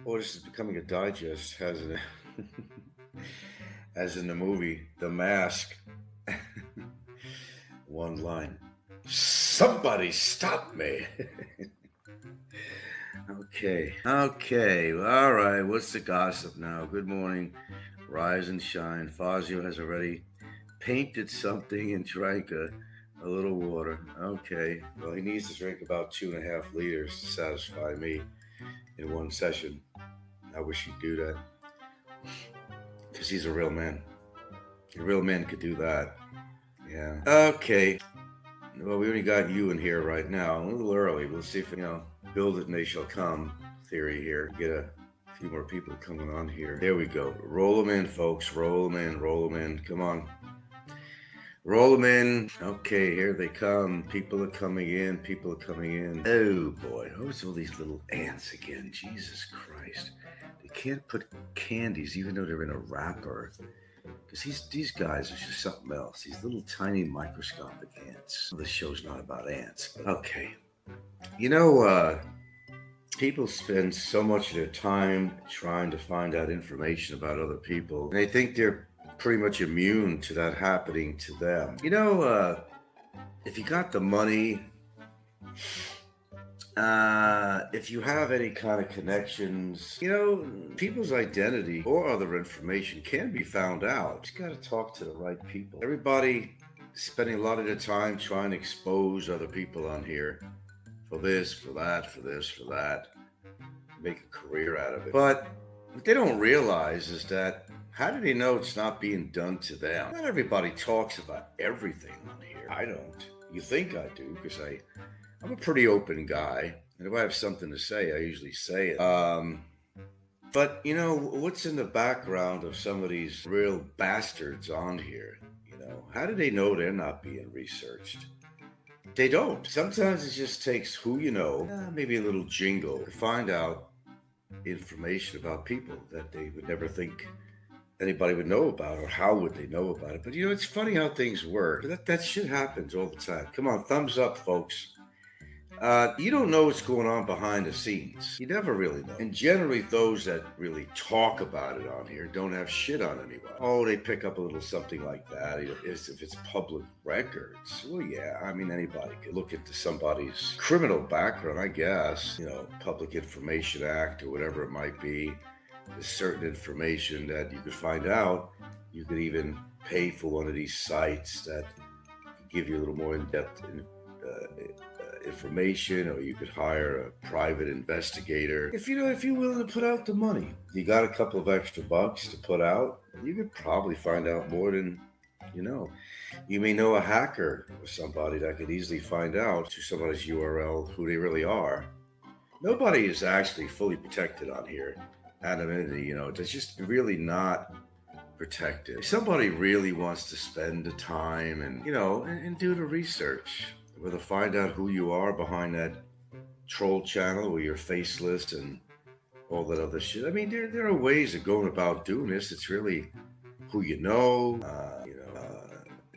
Oh, this is becoming a digest, hasn't it? As in the movie The Mask. One line. Somebody stop me. Okay. All right. What's the gossip now? Good morning. Rise and shine. Fazio has already painted something and drank a little water. Okay. Well, he needs to drink about 2.5 liters to satisfy me in one session. I wish he'd do that because he's a real man. A real man could do that. Yeah. Okay. Well, we only got you in here right now. A little early. We'll see if build it and they shall come theory here. Get a few more people coming on here. There we go. Roll them in, folks. Roll them in. Roll them in. Come on. Roll them in. Okay, here they come. People are coming in. People are coming in. Oh boy, who's all these little ants again? Jesus Christ. They can't put candies even though they're in a wrapper. Because these guys are just something else. These little tiny microscopic ants. Well, this show's not about ants, but okay. People spend so much of their time trying to find out information about other people. And they think they're pretty much immune to that happening to them. If you got the money, if you have any kind of connections, people's identity or other information can be found out. You got to talk to the right people. Everybody spending a lot of their time trying to expose other people on here for this, for that, for this, for that, make a career out of it. But what they don't realize is that how do they know it's not being done to them? Not everybody talks about everything on here. I don't. You think I do because I'm a pretty open guy, and if I have something to say, I usually say it. But what's in the background of some of these real bastards on here? How do they know they're not being researched? They don't. Sometimes it just takes who you know, maybe a little jingle, to find out information about people that they would never think anybody would know about, or how would they know about it. But it's funny how things work. That shit happens all the time. Come on, thumbs up, folks. You don't know what's going on behind the scenes. You never really know. And generally, those that really talk about it on here don't have shit on anyone. Oh, they pick up a little something like that. If it's public records, well, yeah. I mean, anybody could look into somebody's criminal background, I guess. Public Information Act or whatever it might be. There's certain information that you could find out. You could even pay for one of these sites that give you a little more in-depth information, or you could hire a private investigator. If you're willing to put out the money, you got a couple of extra bucks to put out, you could probably find out more than you know. You may know a hacker or somebody that could easily find out to somebody's URL who they really are. Nobody is actually fully protected on here. Anonymity, that's just really not protected. If somebody really wants to spend the time and do the research, where to find out who you are behind that troll channel where you're faceless and all that other shit. I mean, there are ways of going about doing this. It's really who you know.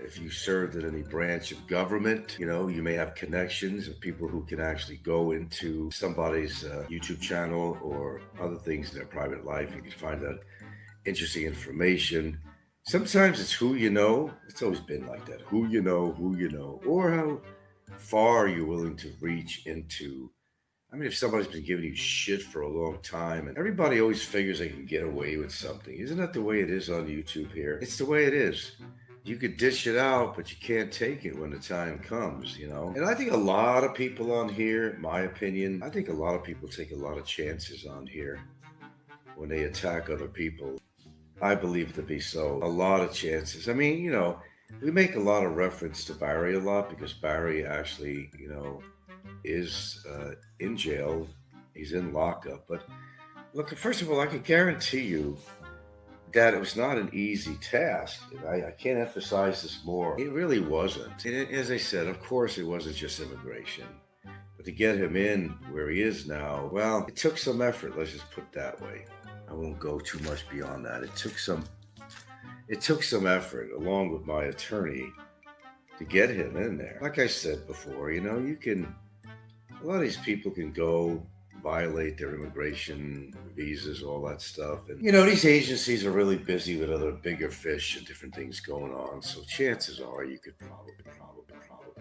If you served in any branch of government, you may have connections of people who can actually go into somebody's YouTube channel or other things in their private life. You can find out interesting information. Sometimes it's who you know. It's always been like that. Who you know, or how far you're willing to reach into. I mean, if somebody's been giving you shit for a long time, and everybody always figures they can get away with something. Isn't that the way it is on YouTube here? It's the way it is. You could dish it out, but you can't take it when the time comes, And I think a lot of people on here, my opinion, I think a lot of people take a lot of chances on here when they attack other people. I believe it to be so. A lot of chances. I mean, we make a lot of reference to Barry a lot because Barry actually, is in jail. He's in lockup. But look, first of all, I can guarantee you that it was not an easy task. I can't emphasize this more. It really wasn't. And as I said, of course, it wasn't just immigration. But to get him in where he is now, well, it took some effort. Let's just put it that way. I won't go too much beyond that. It took some effort, along with my attorney, to get him in there. Like I said before, a lot of these people can go violate their immigration visas, all that stuff. And these agencies are really busy with other bigger fish and different things going on. So chances are you could probably